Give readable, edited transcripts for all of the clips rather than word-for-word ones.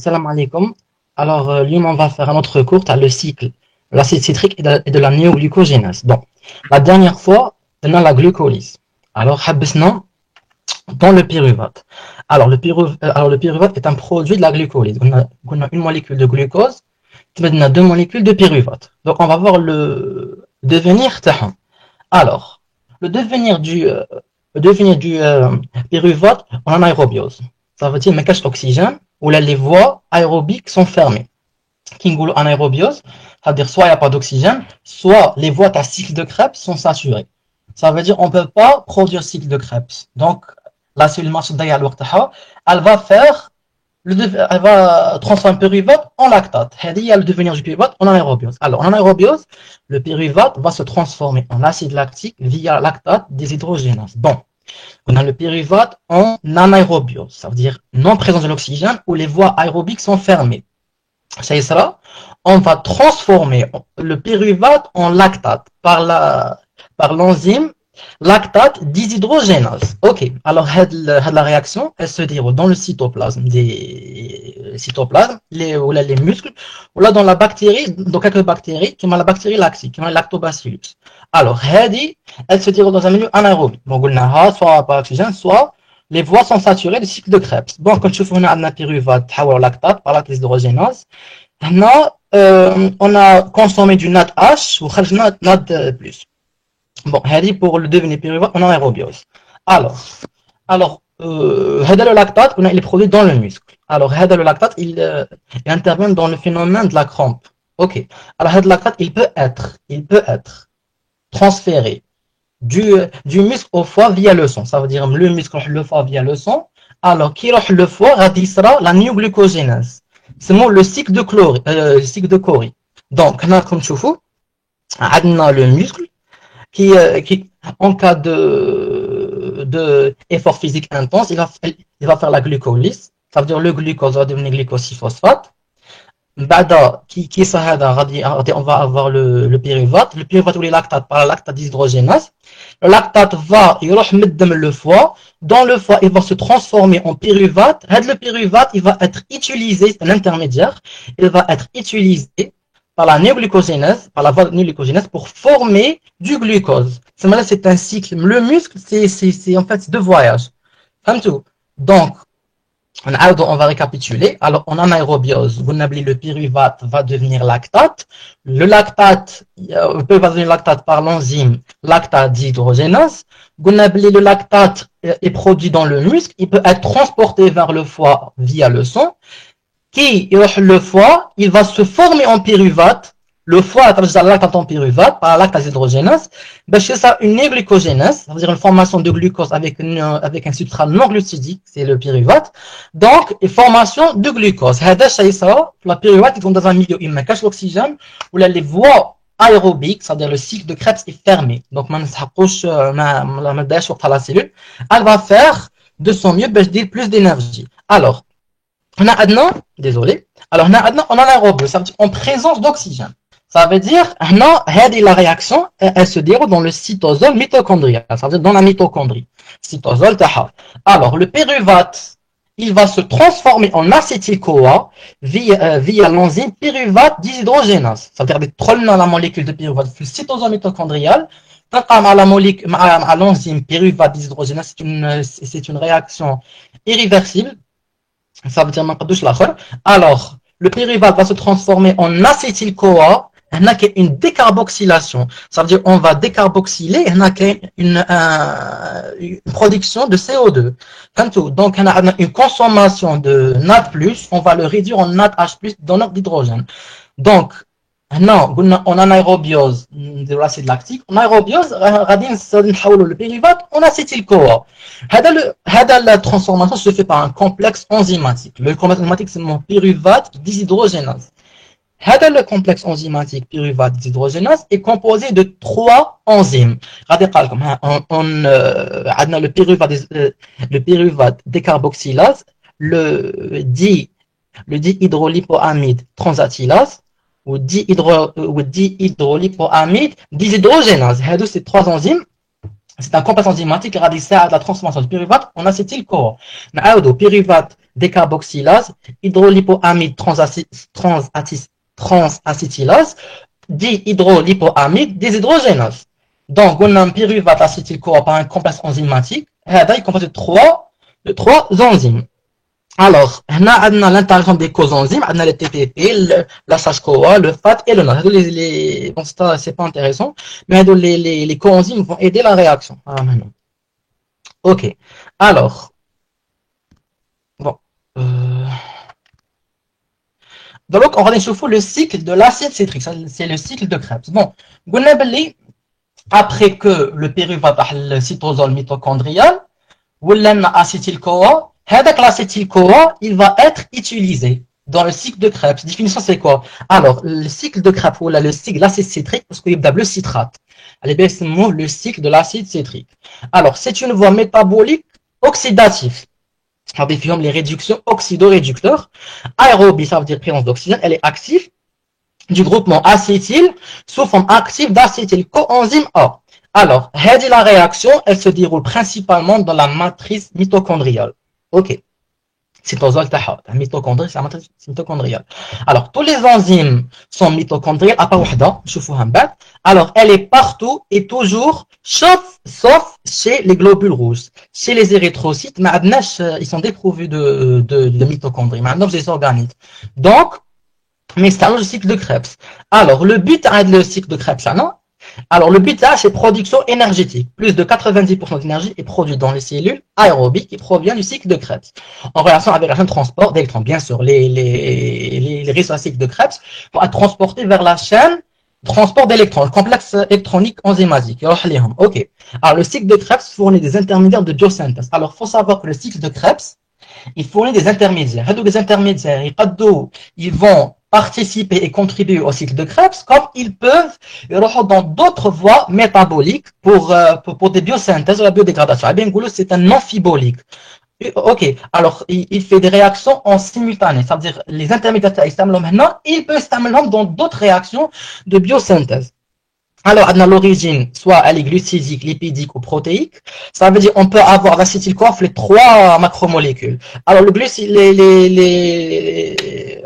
Salam alaikum. Alors, on va faire un autre cours, le cycle de l'acide citrique et de la néoglucogénase. Bon, la dernière fois, on a la glucolyse. Alors, habesna dans le pyruvate. Le pyruvate est un produit de la glucolyse. On a une molécule de glucose, on a deux molécules de pyruvate. Donc, on va voir le devenir tahan. Alors, le devenir du pyruvate en anaérobiose. Ça veut dire que l'oxygène ou les voies aérobiques sont fermées. Qui en anaérobiose, ça veut dire soit il n'y a pas d'oxygène, soit les voies à cycle de Krebs sont saturées. Ça veut dire qu'on ne peut pas produire cycle de Krebs. Donc, la cellule machine elle va transformer le pyruvate en lactate. Il y a le devenir du pyruvate en anaérobiose. Alors, en anaérobiose, le pyruvate va se transformer en acide lactique via lactate déshydrogénase. Bon, on a le pyruvate en anaérobiose, ça veut dire non présence de l'oxygène où les voies aérobiques sont fermées. C'est ça, on va transformer le pyruvate en lactate par l'enzyme lactate déshydrogénase. Ok, alors la réaction, elle se déroule dans le cytoplasme des cytoplasmes, les muscles, ou là dans la bactérie, dans quelques bactéries, qui ont la bactérie lactique, qui ont lactobacillus. Alors, elle se déroule dans un milieu anaérobie. Donc, on a soit par oxygène, soit les voies sont saturées du cycle de Krebs. Bon, quand je fais un pyruvate ou lactate par la déshydrogénase, on a consommé du NADH ou NAD+. Bon, pour le devenir pyruvate en anaérobiose. Alors, le lactate, il est produit dans le muscle. Alors, le lactate, il intervient dans le phénomène de la crampe. Ok. Alors, le lactate, il peut être transféré du muscle au foie via le sang. Ça veut dire le muscle le foie via le sang. Alors, qui le foie radicera la néoglucogénase. C'est le cycle de Cori. Donc, comme tu vois, on a le muscle qui en cas de effort physique intense, il va faire la glucolyse. Ça veut dire le glucose va devenir glucose 6-phosphate. Bada, on va avoir le pyruvate ou les lactates par la lactate déshydrogénase. Le lactate va le foie. Dans le foie, il va se transformer en pyruvate. Le pyruvate, il va être utilisé, c'est un intermédiaire, il va être utilisé par la néoglucogénase, par la voie de néoglucogénase pour former du glucose. C'est un cycle. Le muscle, c'est en fait deux voyages. Donc, on va récapituler. Alors, en anaérobiose, le pyruvate va devenir lactate. Le lactate va devenir lactate par l'enzyme lactate déshydrogénase. Le lactate est produit dans le muscle. Il peut être transporté vers le foie via le sang. Le foie, il va se former en pyruvate. Le foie a travers la lactate en pyruvate par la lactate déshydrogénase. C'est ça une néglucogénase, ça veut dire une formation de glucose avec un substrat non glucidique, c'est le pyruvate. Donc, une formation de glucose. La pyruvate est dans un milieu où il cache l'oxygène, où les voies aérobiques, c'est-à-dire le cycle de Krebs est fermé. Donc, la cellule, elle va faire de son mieux plus d'énergie. Alors, on a en anaérobiose, ça veut dire en présence d'oxygène. Ça veut dire, la réaction, elle se déroule dans le cytosol mitochondrial, ça veut dire dans la mitochondrie. Cytosol taha. Alors, le pyruvate, il va se transformer en acétyl-CoA via l'enzyme pyruvate déshydrogénase. Ça veut dire des trolls dans la molécule de pyruvate, le cytosol mitochondrial, à l'enzyme pyruvate déshydrogénase, c'est une réaction irréversible. Ça veut dire alors, le pyruvate va se transformer en acétyl-CoA. Il y a une décarboxylation. Ça veut dire on va décarboxyler. Il y a une production de CO2. Donc, on a une consommation de NAD+, on va le réduire en NADH+, donneur d'hydrogène. Donc, en anaérobiose de l'acide lactique, en aérobiose, le pyruvate en acétyl-CoA. La transformation se fait par un complexe enzymatique. Le complexe enzymatique, c'est mon pyruvate déshydrogénase. Le complexe enzymatique pyruvate déshydrogénase est composé de 3 enzymes. Le pyruvate décarboxylase, le dihydrolipoamide transacylase, ou dihydrolipoamide déshydrogénase. Ces 3 enzymes, c'est un complexe enzymatique qui radicale à la transformation du pyruvate en acétyl-CoA. Pyruvate décarboxylase, hydrolipoamide transacétylase, dihydrolipoamide déshydrogénase. Donc, on a un pyruvate acétyl-CoA par un complexe enzymatique. Il compose de trois enzymes. Alors, on a l'interaction des coenzymes, on a le TPP, la SACH-CoA, le FAT et le NAD. Bon, c'est pas intéressant, mais les coenzymes vont aider la réaction. Ah, maintenant. Ok. Alors, bon. Donc, on va voir le cycle de l'acide citrique. C'est le cycle de Krebs. Bon, après que le pyruvate le cytosol mitochondrial, ou l'acétyl-CoA, l'acétyl-CoA, il va être utilisé dans le cycle de Krebs. Définition, c'est quoi? Alors, le cycle de Krebs, ou le cycle de l'acide citrique, parce qu'il y a le citrate. C'est le cycle de l'acide citrique. Alors, c'est une voie métabolique oxydative. Ça veut dire les réductions oxydoréducteurs. Aérobie, ça veut dire présence d'oxygène, elle est active du groupement acétyl sous forme active d'acétyl-coenzyme A. Alors, la réaction, elle se déroule principalement dans la matrice mitochondriale. Ok. Cytosol taha. La mitochondrie, c'est la matrice mitochondriale. Alors, tous les enzymes sont mitochondriales, à part wahda, alors, elle est partout et toujours, sauf chez les globules rouges. Chez les érythrocytes, ils sont dépourvus de mitochondries. Maintenant, des organites. Donc, mais c'est le cycle de Krebs. Alors, le but le cycle de Krebs, non? Alors, le but là, c'est production énergétique. Plus de 90% d'énergie est produite dans les cellules aérobiques qui provient du cycle de Krebs. En relation avec la chaîne de transport d'électrons. Bien sûr, les réseaux cycle de Krebs vont être transportés vers la chaîne de transport d'électrons, le complexe électronique enzymatique. Ok. Alors, le cycle de Krebs fournit des intermédiaires de biosynthèse. Alors, il faut savoir que le cycle de Krebs, il fournit des intermédiaires. Les intermédiaires, ils vont participer et contribuer au cycle de Krebs, comme ils peuvent dans d'autres voies métaboliques pour des biosynthèses ou la biodégradation. C'est un amphibolique. Ok, alors il fait des réactions en simultané, ça veut dire les intermédiaires maintenant, il peut s'amener dans d'autres réactions de biosynthèse. Alors, à l'origine, soit elle est glucidique, lipidique ou protéique. Ça veut dire on peut avoir l'acétyl-CoA, les trois macromolécules. Alors,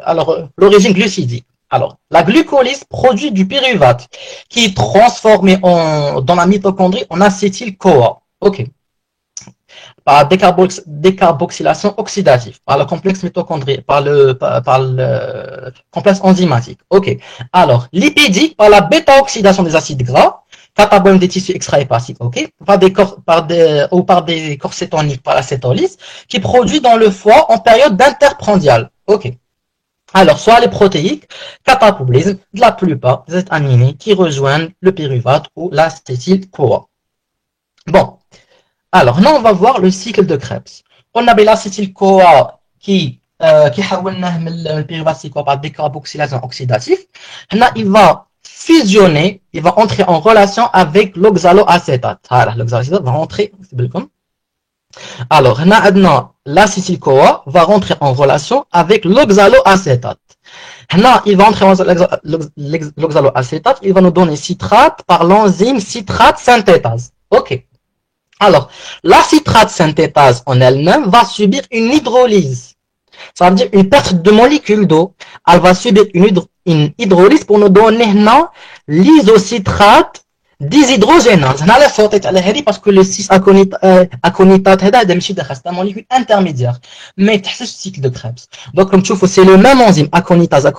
alors l'origine glucidique. Alors, la glucolyse produit du pyruvate qui est transformé dans la mitochondrie en acétyl-CoA. Ok. Par décarboxylation oxydative, par le complexe mitochondrial, par le complexe enzymatique. Ok. Alors, lipidique, par la bêta-oxydation des acides gras, catabolisme des tissus extra-hépatiques, ok, par des corps cétoniques, par l'acétolyse, qui produit dans le foie en période d'interprandial. Ok. Alors, soit les protéiques, catabolisme de la plupart des acides aminés qui rejoignent le pyruvate ou l'acétyl-CoA. Bon. Alors, là, on va voir le cycle de Krebs. On a l'acétyl-CoA qui le pyruvate par décarboxylation oxydative. Là, il va fusionner, il va entrer en relation avec l'oxaloacétate. Alors, l'oxaloacétate va rentrer, alors, l'acétyl-CoA va rentrer en relation avec l'oxaloacétate. Là, il va entrer en l'oxaloacétate, il va nous donner citrate par l'enzyme citrate synthétase. Ok. Alors, la citrate synthétase en elle-même va subir une hydrolyse. Ça veut dire une perte de molécules d'eau. Elle va subir une hydrolyse pour nous donner l'isocitrate déshydrogénase. Parce que le 6-aconitate, c'est une molécule intermédiaire. Mais c'est le cycle de Krebs. Donc, comme tu vois, c'est le même enzyme, aconitase.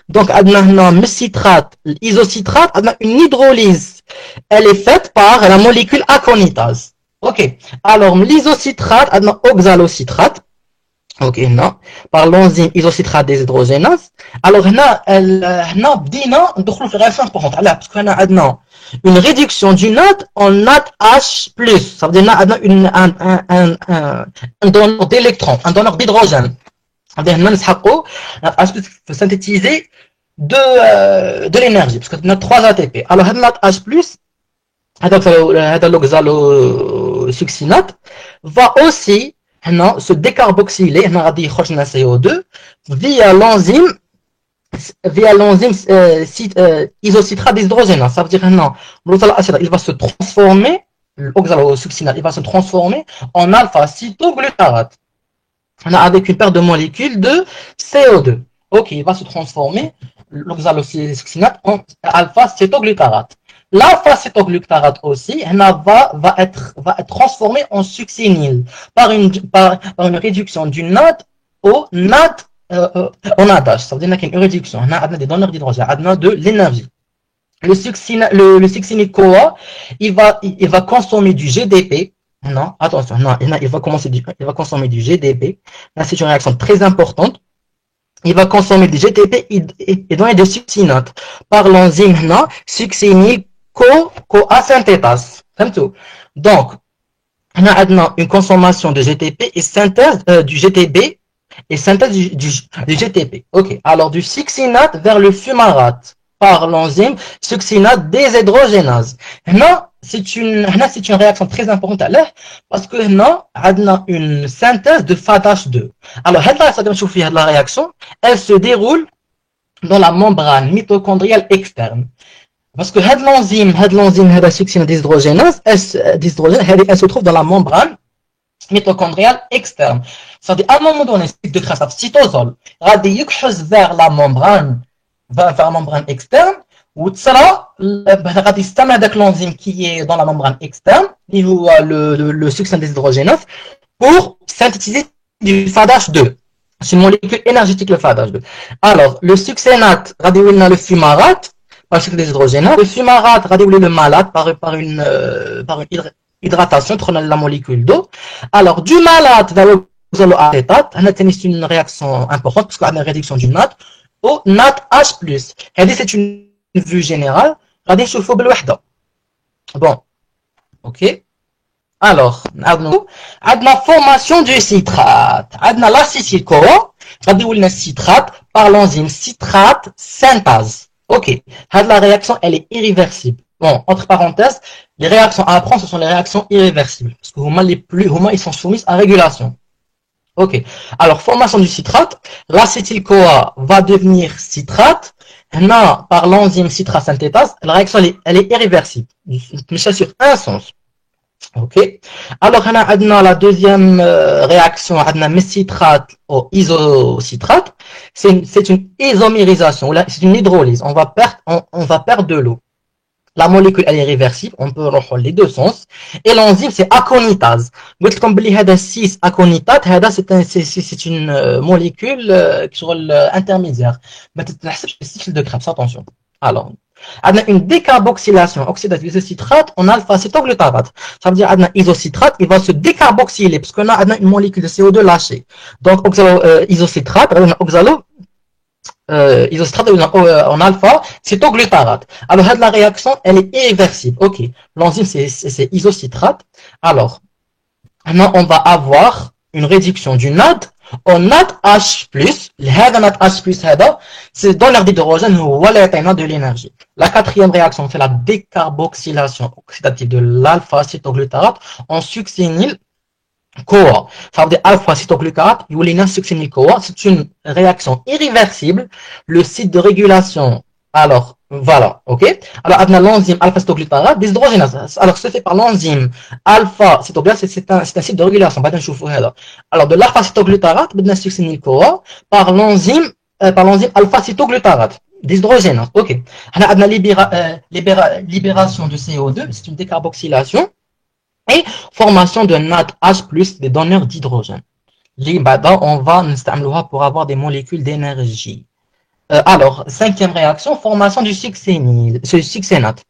Donc, le citrate, l'isocitrate, une hydrolyse. Elle est faite par la molécule aconitase. Ok. Alors, l'isocitrate, oxalocitrate. Ok, non. Par l'enzyme isocitrate déshydrogénase. Alors, بدينا ندخلوا في réaction importante. Parce qu'on a une réduction du NAD en NADH+. Ça veut dire un donneur d'électrons, un donneur d'hydrogène. Ça veut dire que synthétiser de l'énergie, parce qu'on a 3 ATP. Alors, NADH+, l'oxalosuccinate, va aussi se décarboxyler, CO2, via l'enzyme isocitrate déshydrogénase. Ça veut dire l'oxaloacétate, il va se transformer, l'oxalosuccinate, il va se transformer en alpha-cytoglutarate. avec une paire de molécules de CO2. Ok, il va se transformer l'oxalosuccinate en alpha-cétoglutarate. L'alpha-cétoglutarate aussi va être transformé en succinyl par une réduction du NAD au NAD en NADH. Ça veut dire qu'il y a une réduction. On a des donneurs d'hydrogène, on a de l'énergie. Le succinyl CoA, il va consommer du GDP. Non, attention, non, il va consommer du GDP. Là, c'est une réaction très importante. Il va consommer du GTP et donner des succinates par l'enzyme succinyl CoA synthétase. Donc, on a maintenant une consommation de GTP et synthèse du GTB et synthèse du GTP. Ok. Alors, du succinate vers le fumarate par l'enzyme succinate déshydrogénase. C'est une réaction très importante parce que on a une synthèse de FADH2. Alors, la réaction, elle se déroule dans la membrane mitochondriale externe. Parce que l'enzyme la succinate déshydrogénase, elle se trouve dans la membrane mitochondriale externe. C'est-à-dire, à un moment donné, cycle de création cytosol, vers la membrane externe, ou tsara, avec l'enzyme qui est dans la membrane externe, le succinate déshydrogénase, pour synthétiser du FADH2. C'est une molécule énergétique, le FADH2. Alors, le succinate, le fumarate, par le succinate déshydrogénase, le fumarate, le malate, par une hydratation, prenant la molécule d'eau. Alors, du malate vers l'oxaloacétate, c'est une réaction importante, parce qu'on a une réduction du NAD, au NADH+. C'est une vue générale. Bon, ok. Alors, on a la formation du citrate. On a l'acétyl-CoA, le citrate par l'enzyme citrate synthase. Ok. La réaction, elle est irréversible. Bon, entre parenthèses, les réactions à apprendre, ce sont les réactions irréversibles. Parce que ils sont soumis à régulation. Ok. Alors, formation du citrate, l'acétyl-CoA va devenir citrate. Par l'enzyme citrate synthétase, la réaction, elle est irréversible. Mais ça sur un sens. Ok. Alors, on a la deuxième réaction, on a méscitrate au isocitrate. C'est une isomérisation, c'est une hydrolyse. On va perdre de l'eau. La molécule, elle est réversible, on peut reprendre les deux sens. Et l'enzyme, c'est aconitase. Comme vous avez 6 aconitate, c'est une molécule sur l'intermédiaire. Mais c'est le cycle de Krebs, attention. Alors, on a une décarboxylation oxydative isocitrate en alpha-cétoglutarate. Ça veut dire qu'on a isocitrate, il va se décarboxyler parce qu'on a une molécule de CO2 lâchée. Donc, isocitrate, isocitrate en alpha, cétoglutarate. Alors, la réaction, elle est irréversible. Ok. L'enzyme, c'est isocitrate. Alors, maintenant, on va avoir une réduction du NAD au NADH+. Le NADH+, c'est dans l'air d'hydrogène, de l'énergie. La quatrième réaction, c'est la décarboxylation oxydative de l'alpha-cétoglutarate en succinyl CoA. Ça veut dire alpha-cétoglutarate, succinyl CoA. C'est une réaction irréversible. Le site de régulation, alors, voilà, ok. Alors, on a l'enzyme alpha-cétoglutarate déshydrogénase. Alors, c'est fait par l'enzyme alpha-cétoglutarate, c'est un site de régulation. Alors, de l'alpha-cétoglutarate, on a succinyl CoA par l'enzyme alpha-cétoglutarate déshydrogénase. Ok. On a libération de CO2, c'est une décarboxylation. Et formation de NADH+, des donneurs d'hydrogène. On va l'utiliser pour avoir des molécules d'énergie. Alors, cinquième réaction, formation du succinate.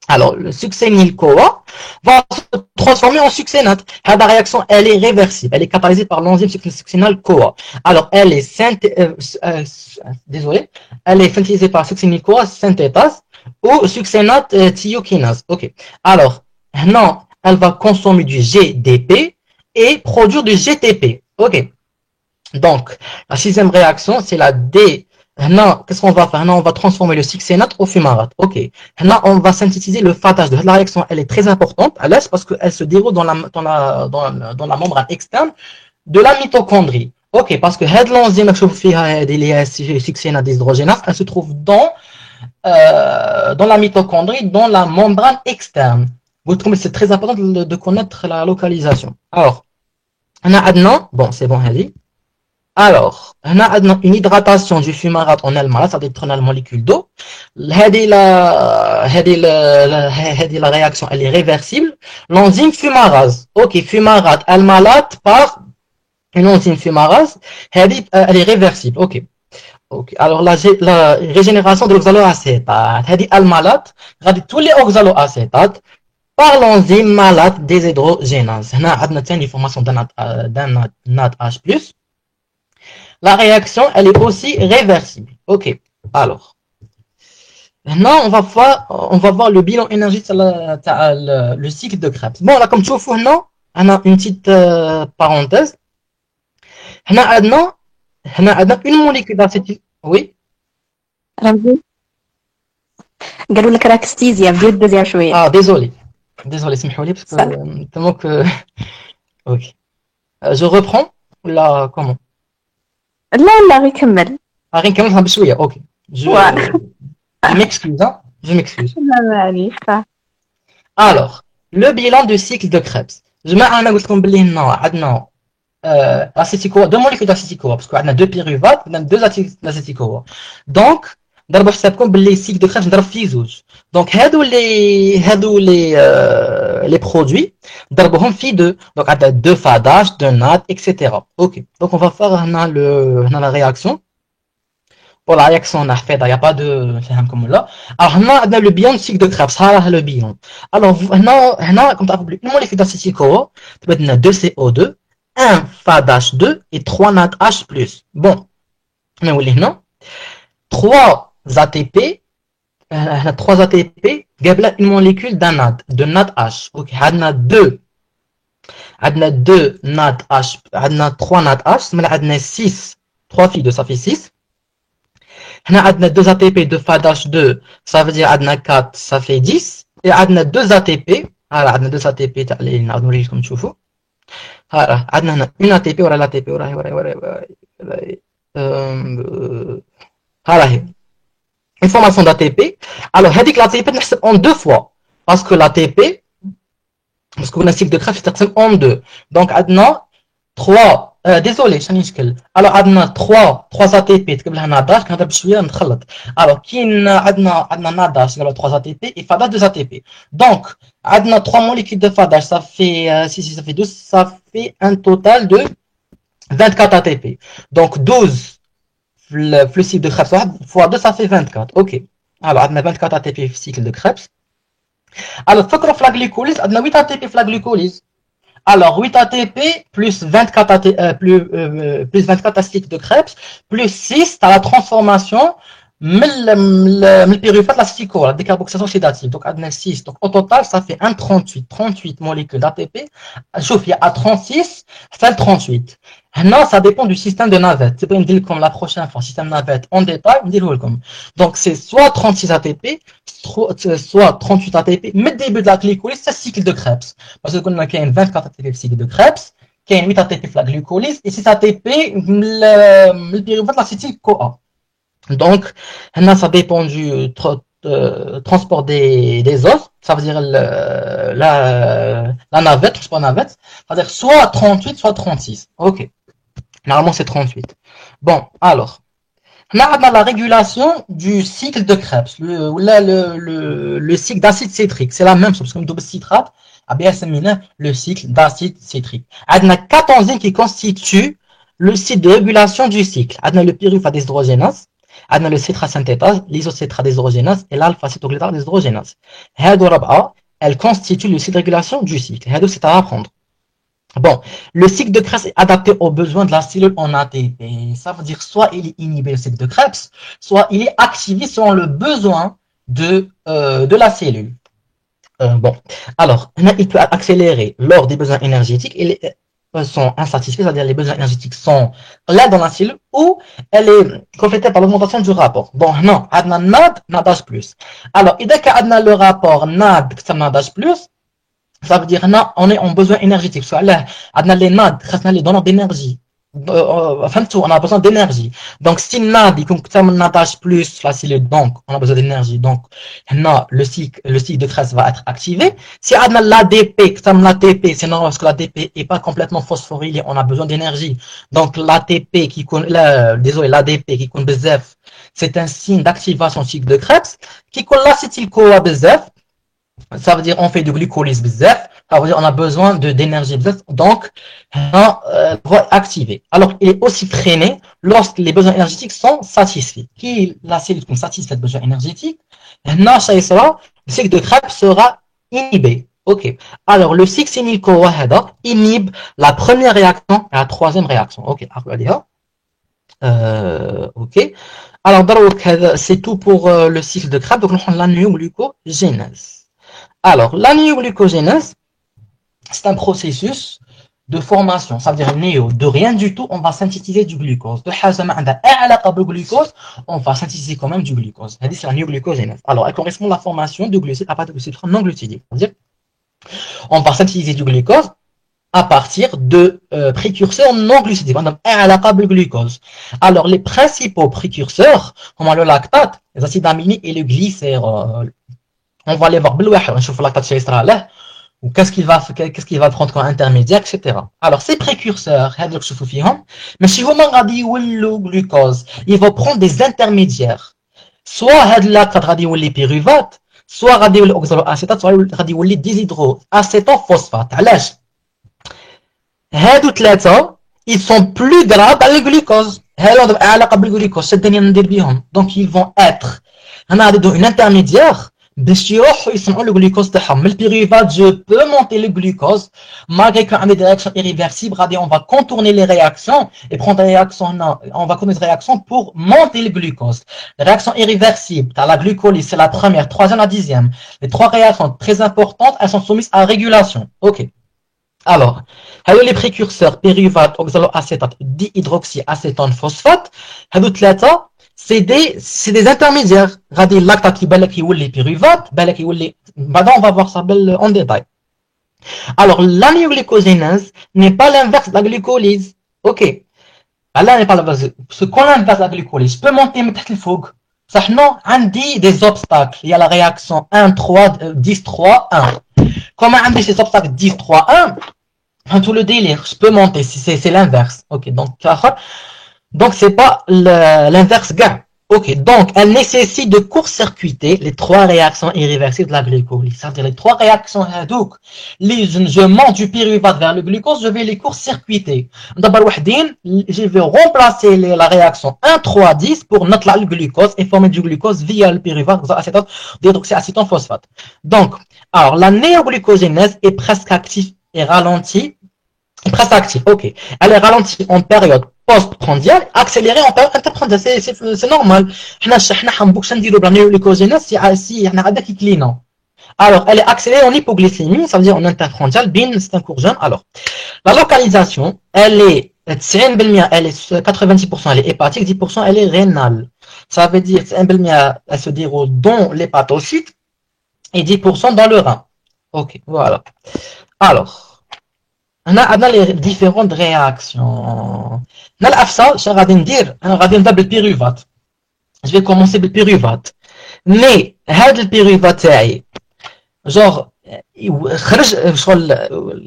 Alors, le succinyl-CoA va se transformer en succinate. La réaction, elle est réversible. Elle est catalysée par l'enzyme succinyl-CoA. Alors, elle est synthétisée par succinyl-CoA synthétase ou succinate thiokinase. Ok. Alors, non, elle va consommer du GDP et produire du GTP. Ok. Donc, la sixième réaction, c'est la D. Qu'est-ce qu'on va faire? On va transformer le succinate au fumarate. Ok. On va synthétiser le FADH2. La réaction, elle est très importante à l'aise parce qu'elle se déroule dans la membrane externe de la mitochondrie. Ok. Parce que l'enzyme succinate déshydrogénase, elle se trouve dans la mitochondrie, dans la membrane externe. Vous trouvez c'est très important de connaître la localisation. Alors, on a Adnan. Bon, c'est bon, allez. Alors, on a une hydratation du fumarate en elle-même, ça détruit la molécule d'eau. La réaction, elle est réversible. L'enzyme fumarase. Ok, fumarate elle-malate par une enzyme fumarase. Elle est réversible. Ok. Ok. Alors, la régénération de l'oxaloacétate. Elle-malate, tous les oxaloacétates par l'enzyme malate déshydrogénase. On a une formation d'un NADH+. La réaction, elle est aussi réversible. Ok. Alors, maintenant, on va voir le bilan énergétique le cycle de Krebs. Bon, là, comme tu vois, maintenant, on a une petite parenthèse. On a une molécule d'acétyl. Oui. رمزي قالوا لك راك ستيزيا بديو دوزيام شويه. Ah, désolé. Désolé, سمحوا لي parce que tellement que ok. Je reprends là comment? لا غير كمل. غير نكملها بشويه. OK. Je m'excuse hein. Je m'excuse. لا معليش صح. Alors, le bilan du cycle de Krebs. جماعة أنا قلت لكم باللي هنا عندنا acétyl-CoA, deux molécules d'acétyl-CoA parce qu'on a deux pyruvates, on a deux acétyl-CoA. Donc, ضربوا حسابكم باللي cycle de Krebs نضرب فيه زوج. Donc هادو les produits ضربوهم في deux. Donc on a deux FADH, deux NAD, etc. OK. Donc on va faire هنا la réaction. Pour la réaction on a fait, il n'y a pas de comme là. Alors on a le bilan cycle de Krebs, ça le bilan. Alors هنا comme tu as vu une molécule d'acétyl-CoA, tu peux donner 2 CO2, 1 FADH2 et 3 NADH+. Bon, mais oui, non. 3 ATP, 3 ATP, قبل une molécule d'un NAD, de NADH. Ok, on a 2 NADH, on a 3 NADH, mais on a 6, 3 filles de ça fait 6. On a 2 ATP de FADH2, ça veut dire on a 4, ça fait 10. Et on a 2 ATP, alors on a 2 ATP, comme tu vois. Alors, on a une ATP, ou l'ATP, une formation d'ATP. Alors, l'ATP est en deux fois. Parce que l'ATP, parce qu'on a un cycle de Krebs, c'est en deux. Donc, on a 3, désolé, alors, on a 3 ATP, تقبل لها ناداش كنهضر بشويه نخلط. Alors, كاين عندنا ناداش قبل 3 ATP et FADH 2 ATP. Donc, on a 3 molécules de FADH, ça fait 6, ça fait 12, ça fait un total de 24 ATP. Donc, 12 le cycle de Krebs fois 2, ça fait 24. OK. Alors, on a 24 ATP le cycle de Krebs. Alors, فكروا في la glycolyse, on a 8 ATP في la glycolyse. Alors, 8 ATP plus 24 ATP, plus 24 acides de Krebs, plus 6 à la transformation le pyruvate l'acétyl-CoA, la décarboxylation oxydative. Donc, on a 6. Donc, au total, ça fait 38 molécules d'ATP. Sauf, il y a 36, ça 38. Maintenant, ça dépend du système de navette. C'est pas une ville comme la prochaine fois, système navette en détail, une ville comme. Donc, c'est soit 36 ATP, soit 38 ATP, mais le début de la glycolyse, c'est le cycle de Krebs. Parce qu'on a 24 ATP le cycle de Krebs, 8 ATP la glycolyse, et 6 ATP le pyruvate l'acétyl-CoA. Donc, ça dépend du transport des os, ça veut dire la navette, transport navette, c'est-à-dire soit 38, soit 36. Ok. Normalement, c'est 38. Bon, alors, on a la régulation du cycle de Krebs, le cycle d'acide citrique. C'est la même chose, comme double citrate, le cycle d'acide citrique. On a 4 enzymes qui constituent le site de régulation du cycle. On a le pyruvate déshydrogénase, on a le citrasynthétase, l'isocitrate-déshydrogénase et l'alpha-cytoglytarate-déshydrogénase. Elle constitue le site de régulation du cycle. C'est à apprendre. Bon, le cycle de Krebs est adapté aux besoins de la cellule en ATP. Ça veut dire soit il est inhibé le cycle de Krebs, soit il est activé selon le besoin de la cellule. Bon, alors, il peut accélérer lors des besoins énergétiques et sont insatisfaits, c'est-à-dire les besoins énergétiques sont là dans la cellule ou elle est complétée par l'augmentation du rapport. Bon, non, on a NAD, NADH+. Alors, dès qu'on a le rapport NAD, NADH+, ça veut dire on est en besoin énergétique. Soit là, on a les NAD, les donneurs d'énergie. on a besoin d'énergie. Donc, si NAD, on attache plus facile, donc on a besoin d'énergie. Donc, le cycle de Krebs va être activé. Si on a l'ADP, l'ATP, c'est normal parce que l'ADP n'est pas complètement phosphorylé, on a besoin d'énergie. Donc, l'ATP désolé, l'ADP qui compte BZF, c'est un signe d'activation du cycle de Krebs. Qui compte l'acétyl-CoA BZF, ça veut dire on fait du glucolyse BZF. Ça veut dire on a besoin d'énergie BZF. Donc, va activer. Alors, il est aussi freiné lorsque les besoins énergétiques sont satisfaits. Qui la cellule qui satisfait les besoins énergétiques, le cycle de Krebs sera inhibé. Ok. Alors, le 6-phényl-CoA inhibe la première réaction et la troisième réaction. Ok. Ok. Alors, c'est tout pour le cycle de Krebs. Donc, on a la néoglucogénèse. Alors, la néoglucogénèse, c'est un processus de formation, ça veut dire de rien du tout, on va synthétiser du glucose. De glucose, on va synthétiser quand même du glucose. C'est la néoglucogénèse. Alors, elle correspond à la formation de glucides à partir de glucides non glucidiques. C'est-à-dire, on va synthétiser du glucose à partir de précurseurs non glucidiques. Glucose. Alors, les principaux précurseurs, comme le lactate, les acides aminés et le glycérol. On va aller voir le lactate chez Israël. Ou qu'est-ce qu'il va prendre comme intermédiaire, etc. Alors, ces précurseurs, mais si vous regardez le glucose, il va prendre des intermédiaires. Soit le pyruvate, soit l'oxaloacétate, soit le dihydroacétophosphate. Ils sont plus gras que le glucose. Donc, ils vont être une intermédiaire. Le glucose le pyruvate, je peux monter le glucose malgré qu'on a des réactions irréversibles. On va contourner les réactions et prendre des réactions. On va connaître des réactions pour monter le glucose. Les réactions irréversibles, la glucolyse, c'est la première, troisième, la dixième. Les trois réactions très importantes, elles sont soumises à régulation. Ok. Alors, les précurseurs pyruvate, oxaloacétate, dihydroxyacétone, phosphate, c'est des intermédiaires. Regardez lactate qui balak les pyruvate, balak les. On va voir ça en détail. Alors, la néoglucogénèse n'est pas l'inverse de la glucolyse. Ok. Là, n'est pas l'inverse. Ce qu'on inverse la glucolyse, je peux monter mettre le fougue. Ça, non, on dit des obstacles. Il y a la réaction 1, 3, 10, 3, 1. Comment on dit ces obstacles 10, 3, 1? Tout le délire, je peux monter, c'est l'inverse. Ok, donc c'est pas l'inverse gars. Ok, donc elle nécessite de court-circuiter les trois réactions irréversibles de la glucolyse. C'est-à-dire les trois réactions donc je monte du pyruvate vers le glucose, je vais les court-circuiter. D'abord, je vais remplacer la réaction 1, 3, 10 pour noter le glucose et former du glucose via le pyruvate, acétate, dihydroxyacétone, phosphate. Donc, alors la néoglucogénèse est presque active et ralentie. Presque active, ok. Elle est ralentie en période post-prandiale, accélérée en période interprandiale. C'est normal. Alors, elle est accélérée en hypoglycémie, ça veut dire en interprandiale. Bin, c'est un cours jeune. Alors, la localisation, elle est 90%, elle est 90%, elle est hépatique, 10%, elle est rénale. Ça veut dire 90%, elle se déroule dans l'hépatocyte et 10% dans le rein. Ok, voilà. Alors, on a les différentes réactions. On a l'AFSA, je vais dire le pyruvate. Je vais commencer par le pyruvate. Mais, le pyruvate, genre,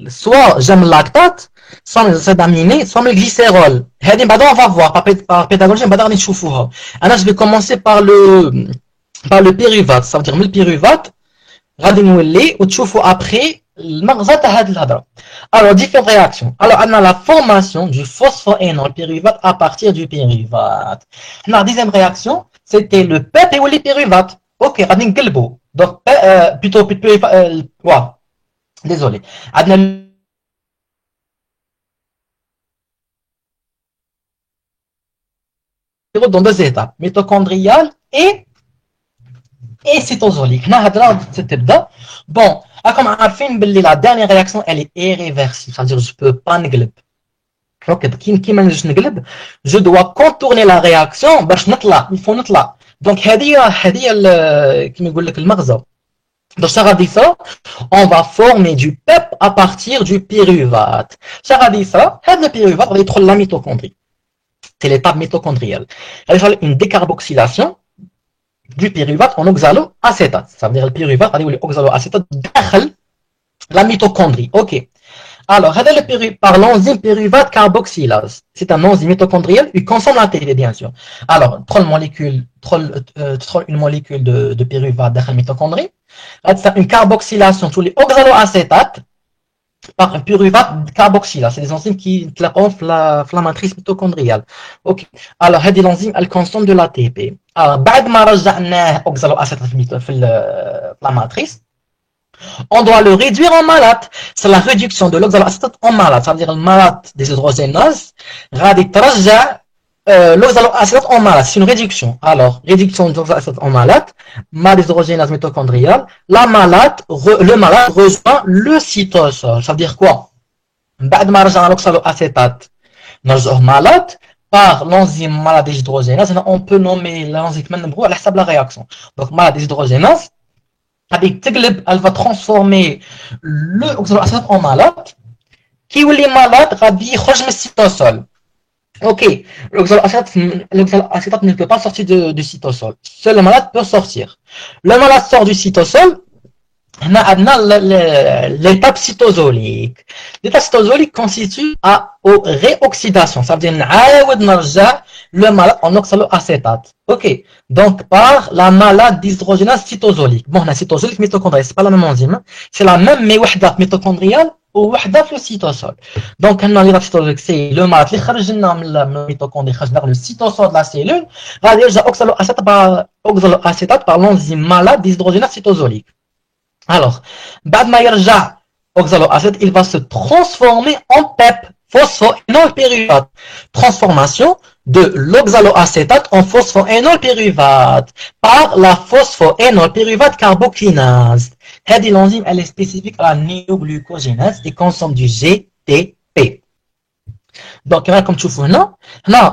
soit j'aime le lactate, soit les acides aminés, soit le glycérol. On va voir, par pédagogie, je vais commencer par le pyruvate. Ça veut dire le pyruvate, ou tu après, alors, différentes réactions. Alors, on a la formation du phosphoénol pyruvate à partir du pyruvate. La deuxième réaction, c'était le PEP ou les pyruvates. Ok, on a donc, plutôt, désolé. Dans deux étapes, mitochondriale et cytosolique. Bon, comme on a fait la dernière réaction, elle est irréversible. C'est-à-dire, je ne peux pas négliger. Ok, je dois contourner la réaction. Il faut noter là. Donc, comme je le المغزى. Donc, ça dit ça, on va former du PEP à partir du pyruvate. Ça dit ça, le pyruvate va être la mitochondrie. C'est l'étape mitochondriale. Elle va faire une décarboxylation du pyruvate en oxaloacétate. Ça veut dire le pyruvate, l'oxaloacétate dans la mitochondrie. Ok. Alors, par l'enzyme pyruvate carboxylase. C'est un enzyme mitochondrial, il consomme l'ATP, bien sûr. Alors, une molécule de pyruvate dans la mitochondrie. C'est une carboxylation sur les oxaloacétates par un pyruvate carboxylase. C'est des enzymes qui ronflent la matrice mitochondriale. Ok. Alors, l'enzyme, elle consomme de l'ATP. Alors, بعد ما رجعناه oxaloacétate في la matrice, on doit le réduire en malate. C'est la réduction de l'oxaloacétate en malate. Ça veut dire le malate des hydrogénases, l'oxaloacétate en malate. C'est une réduction. Alors, réduction de l'oxaloacétate en malate, malate des hydrogénases mitochondriales. Le malate rejoint le cytosol. Ça veut dire quoi? بعد ما رجع l'oxaloacétate نرجعوه malate par l'enzyme malate des hydrogénases. On peut nommer l'enzyme à la la réaction. Donc, malate des hydrogénases. Elle va transformer l'oxaloacétate en malate qui ou les malades غادي يخرج من الcytosol. Ok, l'oxaloacétate ne peut pas sortir du cytosol. Seul le malade peut sortir. Le malade sort du cytosol. On a l'étape cytosolique. L'étape cytosolique consiste aux réoxydation. Ça veut dire le malade en oxaloacétate. Ok. Donc, par la malade dihydrogénase cytosolique. Bon, la cytosolique mitochondriale, c'est pas la même enzyme. C'est la même, mais wahda mitochondriale ou wahda le cytosol. Donc, l'étape cytosolique, c'est le malade qui خرج من mitochondrie, vers le cytosol de la cellule. Va dire oxaloacétate par l'enzyme malade dihydrogénase cytosolique. Alors, بعد ما يرجع oxaloacétate, il va se transformer en PEP, phosphoénol pyruvate. Transformation de l'oxaloacétate en phosphoénol pyruvate par la phosphoénol pyruvate carbokinase. Cette enzyme, elle est spécifique à la néoglucogénase et consomme du GTP. Donc, comme tu vois,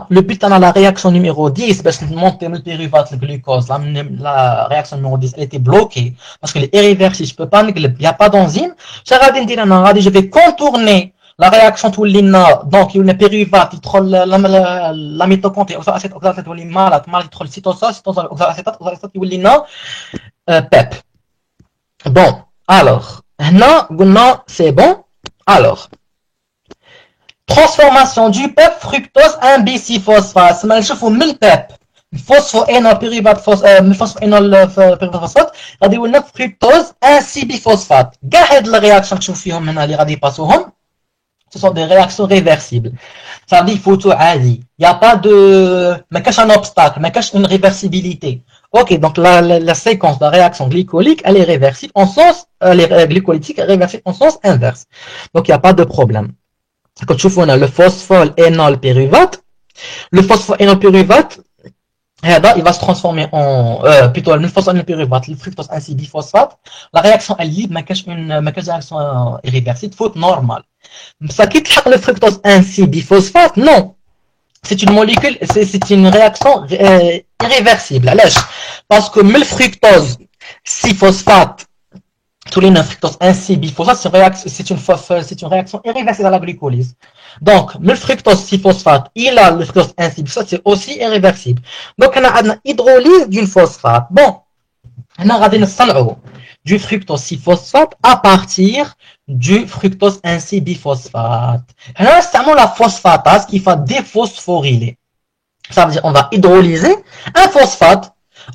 le but de la réaction numéro 10, parce que monter le pyruvate, le glucose, la réaction numéro 10, elle était bloquée, parce qu'elle est irréversible, je ne peux pas, il n'y a pas d'enzyme. Je vais contourner la réaction tout donc il y a le pyruvate, il trouve la mitochondrie, oxaloacétate, il y a malade, il trouve le cytosol, oxaloacétate, il y a PEP. Bon, alors, c'est bon. Alors, transformation du PEP fructose 1-bis-6-phosphate. C'est mal chauffe من PEP. Phosphoénol pyruvate phosphoénol phosphate. غادي يولنا fructose 1-6-biphosphate. كاع هاد الرياكشن تشوف فيهم هنا اللي غادي يباسوهم ce sont des réactions réversibles. Ça veut dire qu'il faut tout عادي. Il n'y a pas de ما كاش un obstacle, ما كاش une réversibilité. Ok, donc la séquence de la réaction glycolique, elle est réversible en sens, les glycolytiques réversible en sens inverse. Donc il n'y a pas de problème. Quand tu vois, on a le phosphoénol pyruvate. Le phosphoénol pyruvate, il va se transformer en, plutôt, le phosphoénol pyruvate, le fructose 1-6-biphosphate. La réaction, elle libre, mais une réaction irréversible, faute normale. Ça quitte le fructose 1-6-biphosphate, non. C'est une molécule, c'est une réaction irréversible. Parce que le fructose 6-phosphate, tous les 9 fructose 1-6-biphosphate, c'est une réaction irréversible à la glycolyse. Donc, le fructose 6-phosphate, il a le fructose 1-6-biphosphate, c'est aussi irréversible. Donc, on a une hydrolyse d'une phosphate. Bon, on a du fructose 6-phosphate à partir du fructose 1-6-biphosphate. On a la phosphatase qui va déphosphoryler. Ça veut dire on va hydrolyser un phosphate.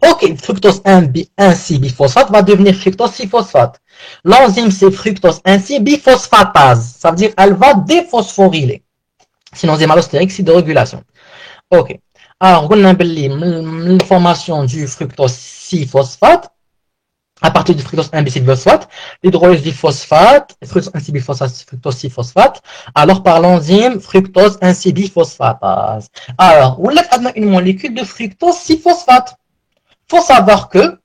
Ok, fructose 1-6-biphosphate va devenir fructose 6-phosphate. L'enzyme, c'est fructose 1-6-biphosphatase. Ça veut dire elle va déphosphoryler. C'est une enzyme allostérique, c'est de régulation. Ok. Alors, on a la formation du fructose 6-phosphate à partir du fructose 1-bis-phosphate, l'hydrolyse du phosphate, fructose 1-6-biphosphate, fructose 6-phosphate, alors par l'enzyme fructose 1-6-biphosphatase. Alors, on a une molécule de fructose 6-phosphate. Faut savoir que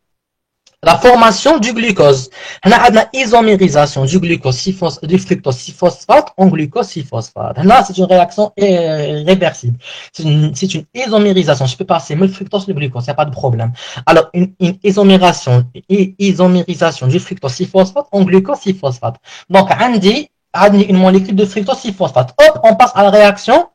la formation du glucose. On a une isomérisation du glucose, du fructose 6-phosphate en glucose 6-phosphate. Là, c'est une réaction réversible. C'est une isomérisation. Je peux passer le fructose le glucose, il n'y a pas de problème. Alors, une isomérisation du fructose 6-phosphate en glucose 6-phosphate. Donc, on dit une molécule de fructose 6-phosphate. Hop, on passe à la réaction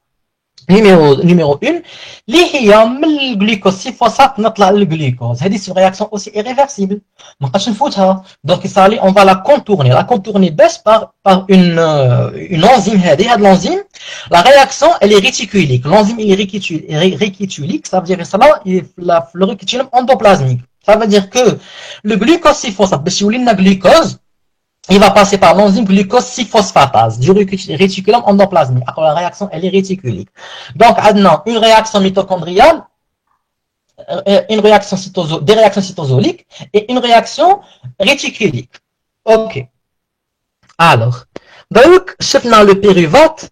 numéro 1 اللي هي من الجلوكوز 6-phosphate نطلع للجلوكوز. هذه une réaction aussi irréversible ما نبقاش نفوتها. Donc on va la contourner baisse par une enzyme. هذه l'enzyme, la réaction elle est réticulique. L'enzyme il est réticulique, ça veut dire ça le réticulum endoplasmique. Ça veut dire que le glucose 6-phosphate باش يولي لنا glucose, il va passer par l'enzyme glucose 6-phosphatase du réticulum endoplasmique. Alors, la réaction, elle est réticulique. Donc, maintenant, une réaction mitochondriale, des réactions cytosoliques et une réaction réticulique. Ok. Alors, donc, شفنا le pyruvate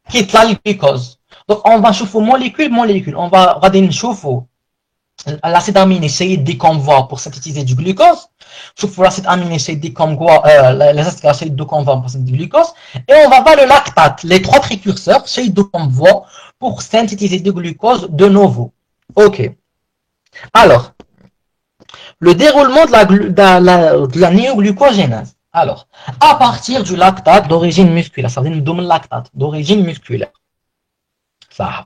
qui est la glucose. Donc, on va chauffer molécule. On va regarder chauffer l'acide aminé essayer de décomposer pour synthétiser du glucose. Chauffer l'acide aminé essayer de décomposer les acides gras essayer de décomposer pour synthétiser du glucose. Et on va voir le lactate, les trois précurseurs essayer de décomposer pour synthétiser du glucose de nouveau. Ok. Alors, le déroulement de la néoglucogénase. Alors, à partir du lactate d'origine musculaire, ça veut dire le lactate d'origine musculaire. Ça.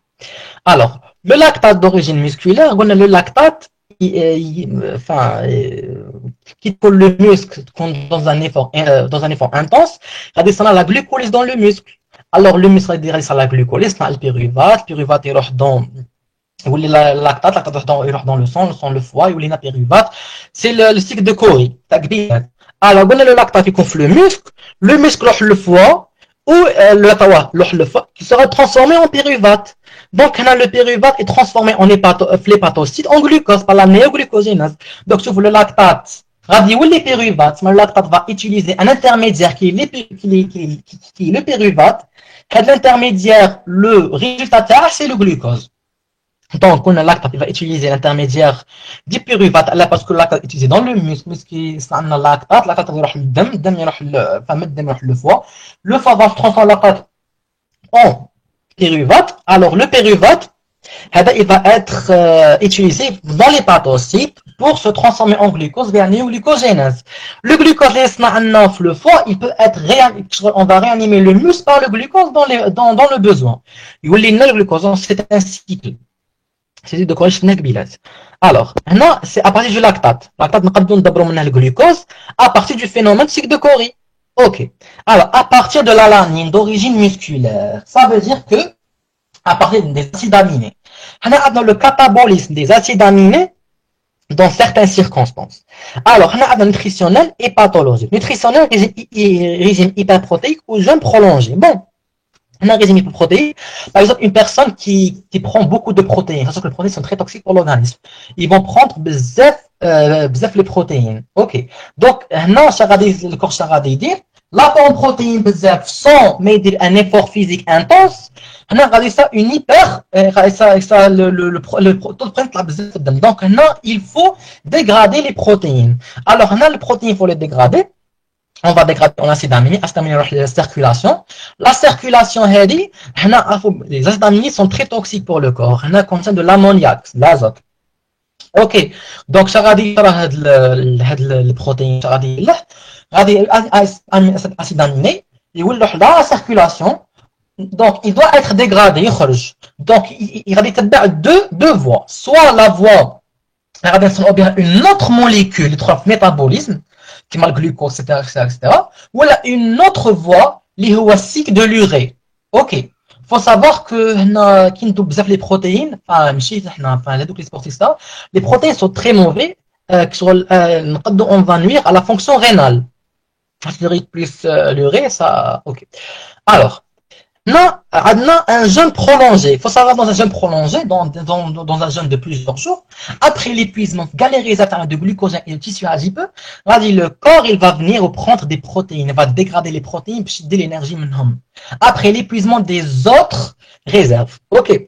Alors, le lactate d'origine musculaire, on a le lactate qui colle le muscle dans un effort intense, ça descend à la glucolyse dans le muscle. Alors, le muscle dirige à la glucolyse, le pyruvate il roule dans le lactate dans le sang, le foie, il y a pyruvate. C'est le cycle de Cori. Alors, on a le lactate qui gonfle le muscle le foie, ou le foie qui sera transformé en pyruvate. Donc, le pyruvate est transformé en hépatocyte en glucose par la néoglucogénase. Donc, sur le lactate, le pyruvate, le lactate va utiliser un intermédiaire qui est le pyruvate. L'intermédiaire, le résultat c'est le glucose. Donc, on a lactate, il va utiliser l'intermédiaire du pyruvate là parce que le lactate est utilisé dans le muscle qui est un lactate va le foie. Le foie va transformer le lactate en pyruvate. Alors, le pyruvate, il va être utilisé dans l'hépatocyte pour se transformer en glucose via néoglucogénase. Le glucose, le foie, il peut être on va réanimer le muscle par le glucose dans le besoin. Le glucose, c'est un cycle. C'est de quoi je n'ai. Alors, c'est à partir du lactate. Lactate, nous avons d'abord le glucose à partir du phénomène cycle de Cori. Ok. Alors, à partir de l'alanine d'origine musculaire, ça veut dire que à partir des acides aminés. On a dans le catabolisme des acides aminés dans certaines circonstances. Alors, on a nutritionnel et pathologique. Nutritionnel, régime hyperprotéique ou jeûne prolongé. Bon. On a un régime hyperprotéique. Par exemple, une personne qui prend beaucoup de protéines, parce que les protéines sont très toxiques pour l'organisme. Ils vont prendre bzef les protéines. Ok. Donc, non, le corps charadé dit, l'apport en protéines bzef sans mettre un effort physique intense, on a regardé ça une hyper, le taux de la bzef. Donc, non, il faut dégrader les protéines. Alors, on a les protéines, il faut les dégrader. On va dégrader en acide aminé, la circulation. La circulation, les acides aminés sont très toxiques pour le corps. On a contient de l'ammoniac, l'azote. Ok. Donc, ça va dire les protéines, ça va dire acide aminé, il va dans la circulation. Donc, il doit être dégradé. Donc, il va dire deux voies. Soit la voie, ou bien une autre molécule, le métabolisme, qui est le glucose, etc. Ou là, une autre voie, qui est le cycle de l'urée. Ok. Il faut savoir que les protéines, les protéines sont très mauvais, on va nuire à la fonction rénale. Plus l'urée, ça, ok. Alors, non, un jeûne prolongé. Il faut savoir dans un jeûne prolongé, dans un jeûne de plusieurs jours, après l'épuisement galérisateur de glucose et de tissu adipeux, le corps il va venir prendre des protéines, il va dégrader les protéines puis de l'énergie. Après l'épuisement des autres réserves. Ok.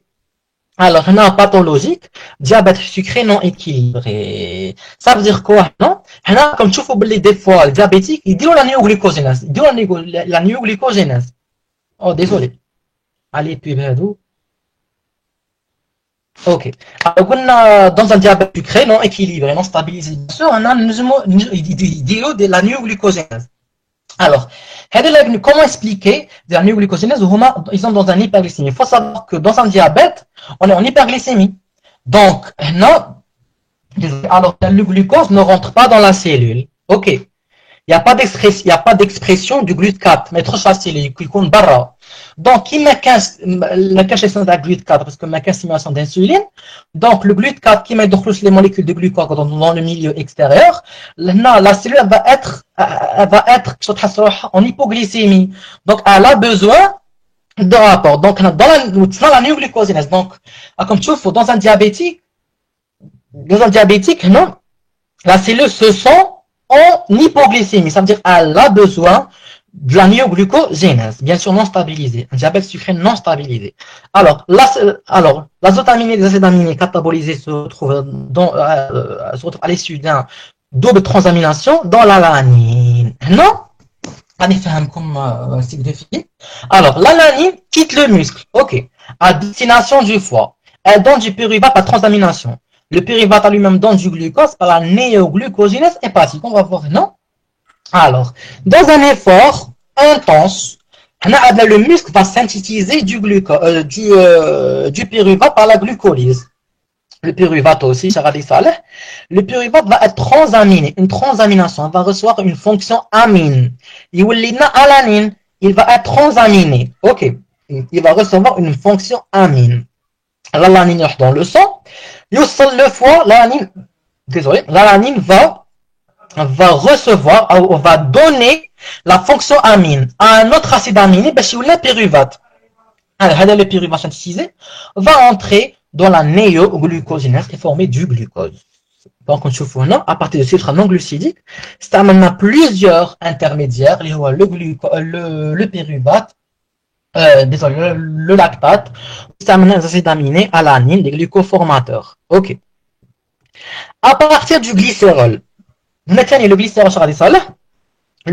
Alors, on a pathologique, diabète sucré non équilibré. Ça veut dire quoi, non? On a, comme tu vois, des fois, les diabétiques, ils disent la néoglycogénèse. Ils disent la néoglycogénèse. Oh, désolé. Allez, puis, ok. Alors, on a, dans un diabète sucré non équilibré, non stabilisé, bien sûr, on a de la néoglycogénèse. Alors, comment expliquer la néoglycogénèse? Ils sont dans un hyperglycémie. Il faut savoir que dans un diabète, on est en hyperglycémie. Donc, non, alors le glucose ne rentre pas dans la cellule. Ok. Il n'y a pas d'expression du GLUT4, mais trop facile, il compte barra. Donc, il met la cachette de la GLUT4 parce que ma stimulation d'insuline. Donc, le GLUT4 qui met les molécules de glucose dans le milieu extérieur, la cellule elle va être en hypoglycémie. Donc, elle a besoin de rapport. Donc, dans la néoglycogénèse. Donc, comme tu vois, dans un diabétique, non, la cellule se sent en hypoglycémie. Ça veut dire qu'elle a besoin de la néoglucogénèse, bien sûr non stabilisée, un diabète sucré non stabilisé. Alors, l'azotaminée des acides aminés catabolisés se retrouve à l'issue d'un double transamination dans l'alanine. Non? Allez faire comme cycle de vie. Alors, l'alanine quitte le muscle, ok, à destination du foie. Elle donne du pyruvate par transamination. Le pyruvate à lui-même donne du glucose par la néoglucogénèse hépatique. On va voir, non? Alors, dans un effort intense, le muscle va synthétiser du pyruvate par la glucolyse. Le pyruvate aussi, le pyruvate va être transaminé. Une transamination va recevoir une fonction amine. Il va être transaminé. Ok. Il va recevoir une fonction amine. L'alanine dans le sang. Le foie, l'alanine va donner la fonction amine à un autre acide aminé, le pyruvate. Alors, le pyruvate synthétisé va entrer dans la néoglucogénèse et former du glucose. Donc, à partir de sucre non glucidique, c'est maintenant plusieurs intermédiaires, le pyruvate, le lactate, c'est amené les acides aminés, alanine, les glucoformateurs. Ok. À partir du glycérol, le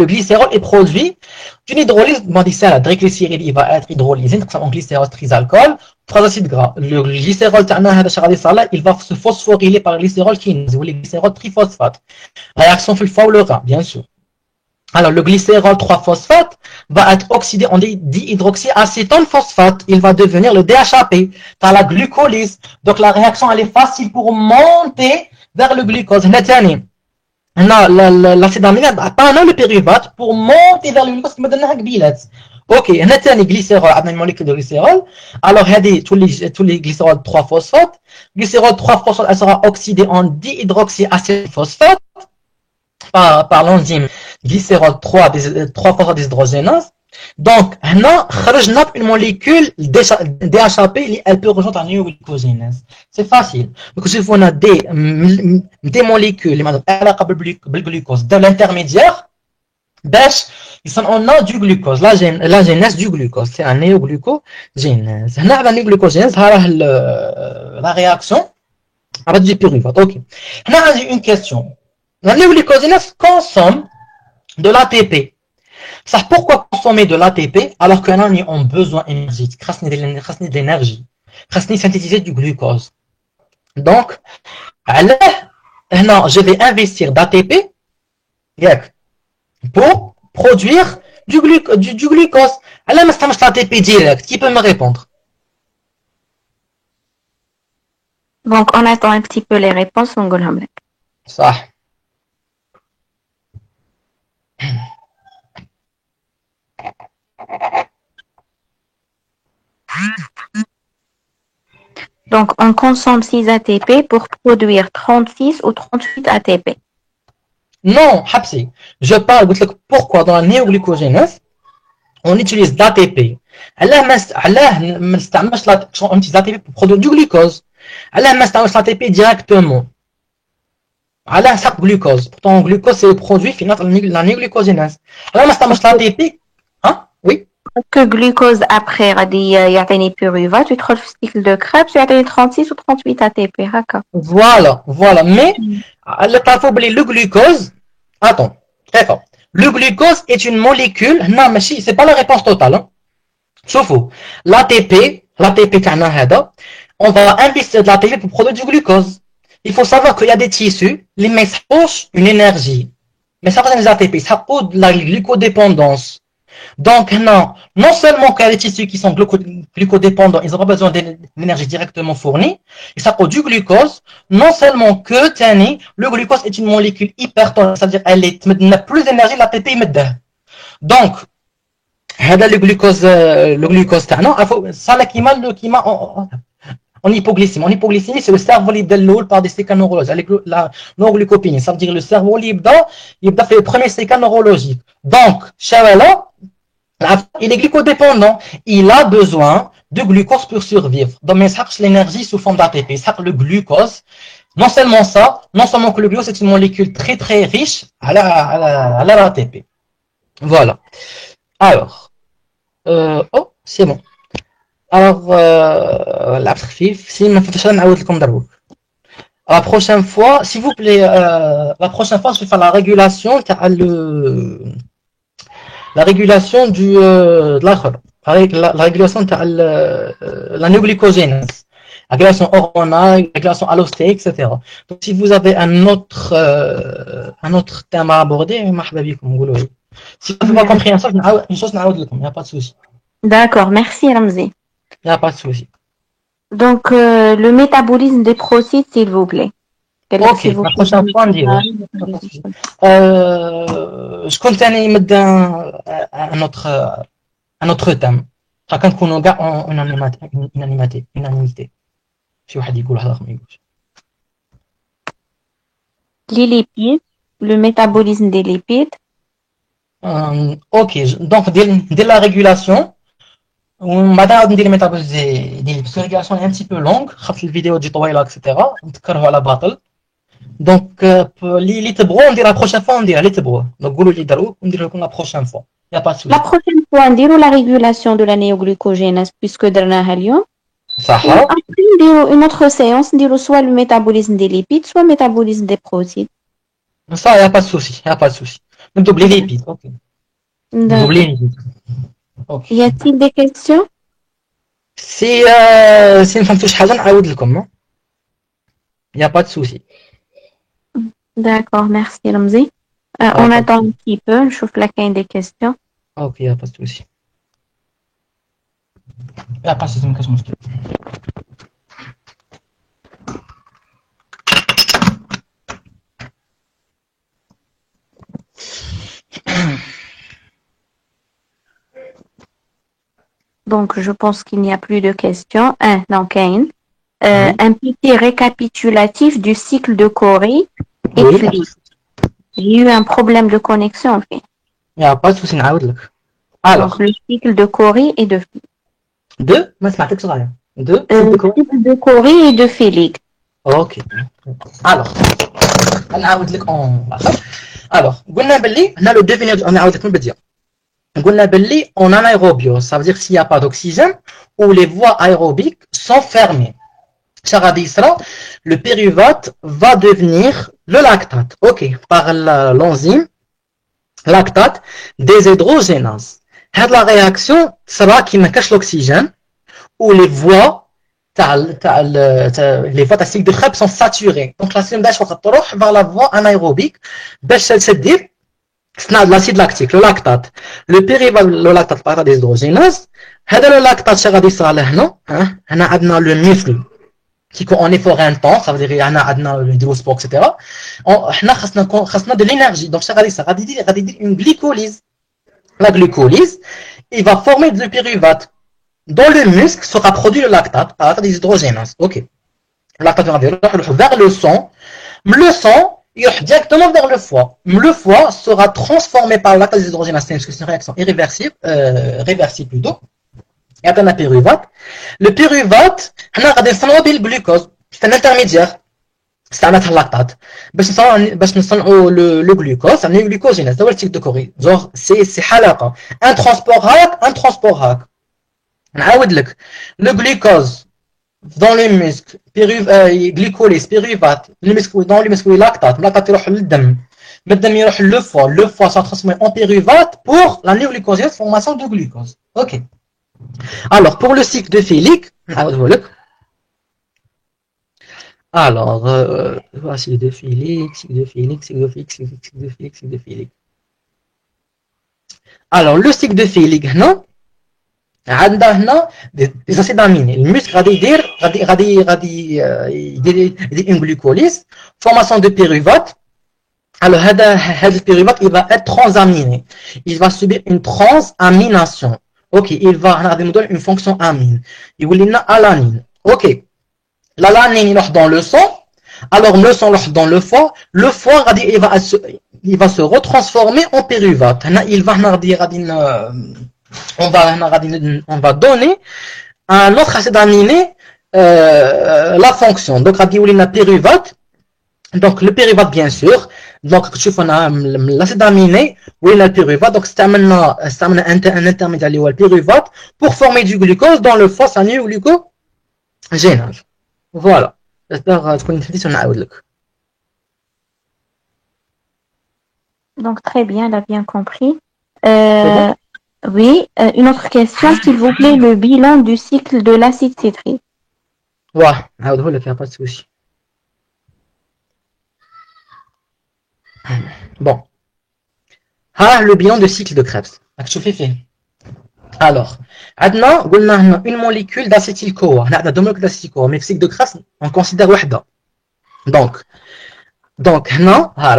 glycérol est produit d'une hydrolyse la triglycéride, il va être hydrolysé en glycérol trisalcool, 3 acides gras. Le glycérol, il va se phosphoryler par le glycérol kinase ou le glycérol triphosphate. Réaction fait le foie ou le rein, bien sûr. Alors, le glycérol 3-phosphate va être oxydé en dihydroxyacétone phosphate. Il va devenir le DHAP par la glucolyse. Donc, la réaction, elle est facile pour monter vers le glucose. L'acide aminé n'a pas le pyruvate pour monter vers le glucose qui me donne un bilet. Ok, on a un glycérol, une molécule de glycérol. Alors, il y a tous les glycérols 3-phosphate. Glycérol 3-phosphate, elle sera oxydée en dihydroxyacétone phosphate par l'enzyme glycérol 3-phosphate déshydrogénase. Donc, on a une molécule DHAP, elle peut rejoindre la néoglucogénèse. C'est facile. Donc, si on a des molécules, le glucose de l'intermédiaire, on a du glucose, la genèse du glucose, c'est un néoglucogénèse. La néoglucogénèse, la réaction avec du pyruvate. Ok. On a une question. La néoglucogénèse consomme de l'ATP. Ça, pourquoi consommer de l'ATP alors qu'un ami a besoin d'énergie, de l'énergie, synthétiser du glucose. Donc, non, je vais investir d'ATP pour produire du glucose. Alors, je l'ATP direct. Qui peut me répondre? Donc, on attend un petit peu les réponses. On va ça. Donc, on consomme 6 ATP pour produire 36 ou 38 ATP. Non, Hapsi. Je parle de pourquoi dans la néoglucogénèse, on utilise l'ATP. On utilise l'ATP pour produire du glucose. On utilise l'ATP directement. On utilise glucose. Pourtant, le glucose, c'est le produit final de la néoglucogénèse. On utilise l'ATP. Hein? Oui? que glucose après غادي يعطيني pyruvate ويدخل في cycle de Krebs ويعطيني 36 ou 38 ATP هكا. Voilà. Mais le glucose, attends, très fort. Le glucose est une molécule, non, mais c'est pas la réponse totale. Hein. Sauf l'ATP, on va investir de l'ATP pour produire du glucose. Il faut savoir qu'il y a des tissus, les mecs une énergie. Mais ça les ATP, ça pose de la glucodépendance. Donc, non seulement qu'il y a des tissus qui sont glucodépendants, ils n'ont pas besoin d'énergie directement fournie, et ça produit du glucose, non seulement que, le glucose est une molécule hypertonique, c'est-à-dire elle n'a plus d'énergie, l'ATP il met. Donc, le glucose, ça qui m'a en hypoglycémie. En hypoglycémie, c'est le cerveau libre de l'eau par des séquelles neurologiques. La neuroglycopénie, ça veut dire le cerveau libre il fait le premier séquelles neurologique. Donc, Chavala, il est glucodépendant. Il a besoin de glucose pour survivre. Donc, il cherche l'énergie sous forme d'ATP. Il cherche le glucose. Non seulement ça, non seulement que le glucose est une molécule très très riche à l'ATP. Voilà. Alors, c'est bon. Alors, la prochaine fois, s'il vous plaît, la prochaine fois, je vais faire la régulation, la régulation la régulation de la neoglycogénèse, la régulation hormonale, la régulation allostéique, etc. Donc, si vous avez un autre thème à aborder, si vous n'avez pas compris une chose, il n'y a pas de souci. D'accord, merci Ramzi. Il n'y a pas de souci. Donc, le métabolisme des protides, s'il vous plaît. Ok, la prochaine fois, on dira. Je compte un autre thème. Chacun qu'on a unanimité. Les lipides, le métabolisme des lipides. Ok, donc dès la régulation, on va dire le métabolisme des lipides. La régulation est un petit peu longue, la vidéo du Toila, etc. On la battle. Donc, les tebro, on dit la prochaine fois, on dit les tebro. Donc, on dit la prochaine fois. Il n'y a pas de souci. La prochaine fois, on dira la régulation de la néoglycogénèse, puisque درناها اليوم. Après, on dira une autre séance, on dira soit le métabolisme des lipides, soit le métabolisme des protides. Ça, il n'y a pas de souci. Il n'y a pas de souci. Même doubler les lipides. Ok. Doubler les lipides. Okay. Y a-t-il des questions? Si une femme touche حاجة نعاود لكم. Il n'y a pas de souci. D'accord, merci Ramzi. On attend un petit peu, je trouve qu'il y a des questions. Ok, il n'y a pas de souci. Il n'y a pas de souci, ما كاش مشكل. Donc, je pense qu'il n'y a plus de questions. Donc, un petit récapitulatif du cycle de Corée et Philippe. J'ai eu un problème de connexion, en fait. Il n'y a pas de souci, alors, donc, le cycle de Corée et de Philippe. ما سمعتكش غاية. cycle de Corée et de Philippe. Ok. Alors, نعاود لك Alors, قلنا باللي هنا le devenir نعاود لك من بداية. قلنا باللي en anaérobiose, ça veut dire s'il n'y a pas d'oxygène ou les voies aérobiques sont fermées. Le pyruvate va devenir le lactate, ok, par l'enzyme lactate déshydrogénase. La réaction sera qui me cache l'oxygène ou les voies de cycle de Krebs sont saturées. Donc la cellule va vers la voie anaérobique. L'acide lactique, le lactate. Le pyruvate, le lactate par la déshydrogénase. Le lactate, on a le muscle qui est en effort intense, ça veut dire qu'on a le hydrosport, etc. On a de l'énergie. Donc, ça va dire une glycolyse. La glycolyse, il va former du pyruvate. Dans le muscle sera produit le lactate par la déshydrogénase. Ok. Le lactate va vers le sang. Le sang, il va directement vers le foie. Le foie sera transformé par la lactate déshydrogénase. C'est une réaction irréversible, réversible plutôt. Il y a un pyruvate. Le pyruvate, on a des le glucose. C'est un intermédiaire. استعملتها اللاكتات باش نصنعوا لو غلوكوز، يعني الجلوكوجيناز هو التيك دو كوري. جونغ سي حلقه، ان ترونسبور هاك ان ترونسبور هاك. نعاود لك، لو غلوكوز dans les muscles glycolyse pyruvate dans les muscles lactate lactate يروح للدم، من الدم يروح le foie sera transformé en pyruvate pour la néoglycosylase, formation de glucose. Ok. Alors pour le cycle de Félix, alors cycle de Félix, cycle de Félix, cycle de Félix, cycle de Félix, cycle de Félix. Alors le cycle de Félix هنا عندنا هنا دي اسيد اميني. المسك غادي يدير ان غلوكوليز فورماسيون دو بيروفات. Alors هذا البيروفات il va être transaminé, il va subir une transamination. Ok, il va غادي نضيف une fonction amine يولي لنا alanine. Ok, l'alanine يروح dans le sang, alors le sang يروح dans le foie, le foie غادي il va se retransformer en pyruvate. هنا il va غادي on va donner à un autre acide aminé la fonction. Donc, la pyruvate. Donc, le pyruvate, bien sûr. Donc, l'acide aminé, oui, le pyruvate. Donc, c'est un intermédiaire, le pyruvate, pour former du glucose dans le foie, c'est un glucogénage. Voilà. J'espère que vous avez Donc, très bien, elle a bien compris. Oui, une autre question, s'il vous plaît, le bilan du cycle de l'acide citrique. Ouais, il n'y a pas de souci. Bon. Ah, le bilan de cycle de Krebs. Alors, on a une molécule d'acétyl-CoA. On a deux molécules d'acétyl-CoA, mais le cycle de Krebs, on considère une. Donc, on a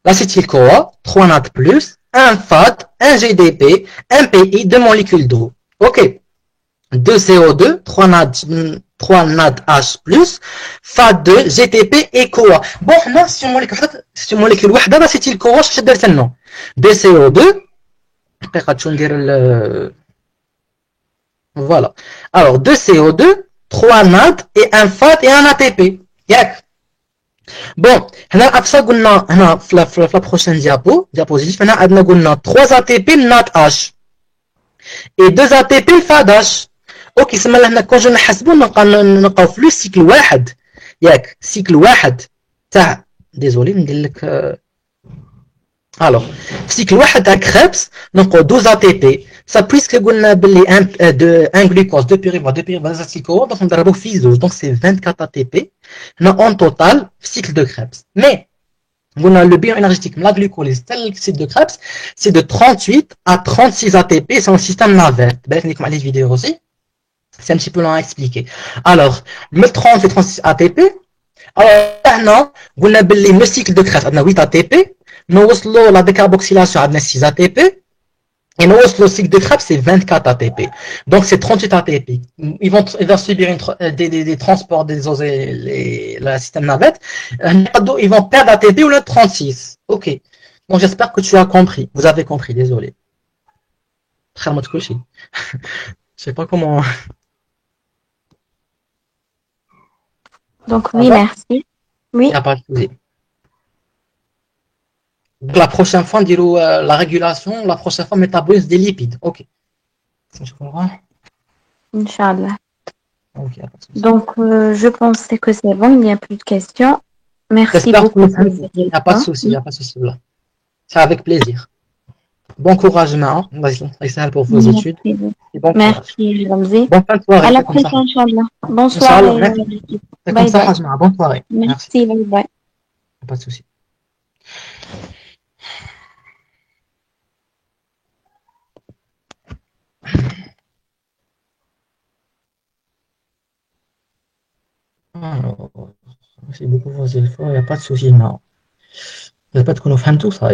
l'acétyl-CoA, 3 NAD+, un FAD, un GDP, un PI, deux molécules d'eau. Ok. 2 CO2, 3 NADH+, FAD2, GTP et CoA. Bon, là, c'est une molécule واحدة d'acétyl-CoA, je درت النوم. 2 CO2, voilà. Alors, 2 CO2, 3 NAD et un FAD et un ATP. Yak. Bon, هنا أبسا قلنا هنا في la prochaine diapositive هنا عندنا قلنا 3 ATP NADH et 2 ATP FADH. اوكي سما هنا كون جو نحسبوا نلقاو في لو سيكل واحد، ياك سيكل واحد تاع ديزولي ندير لك الوغ في سيكل واحد تاع كريبس نلقاو 12 اي تي بي. سا بويسك قلنا باللي ان غلوكوز دو بيريفات زاتيكو دونك نضربوه في زوج دونك سي 24 اي تي بي هنا اون توتال في سيكل دو كريبس. مي قلنا لو بيو énergétique لا glucolyse تاع السيكل دو كريبس سي دو 38 à 36 ATP. سي un système navette. بالك لكم على الفيديو aussi. C'est un petit peu long à expliquer. Alors, le 30 et 36 ATP. Alors, maintenant, on a le cycle de Krebs, on a 8 ATP. Nous avons la décarboxylation, on a 6 ATP. Et nous avons le cycle de Krebs, c'est 24 ATP. Donc, c'est 38 ATP. Ils vont subir des transports des le système navette. Ils vont perdre ATP ou le 36. Ok. Donc, j'espère que tu as compris. Vous avez compris, désolé. Très mal couché. Je sais pas comment. Donc, oui, merci. Oui. Il n'y a pas de souci. Donc, la prochaine fois, on dira la régulation, la prochaine fois, métabolisme des lipides. Ok. Je comprends. Inch'Allah. Okay, donc, je pense que c'est bon, il n'y a plus de questions. Merci beaucoup. Il n'y a pas de souci, il n'y a pas de souci là. C'est avec plaisir. Bon courage, Mao. Vas-y, pour vos études. Et bon merci, Ramzi. Bonne fin de soirée. À la prochaine, Inch'Allah. Bonsoir. C'est comme ça, Hajma. Bonne soirée. Merci, bye bye. Pas de souci. Alors, merci beaucoup pour vos efforts. Il n'y a pas de souci, non. J'espère que nous faisons tout ça.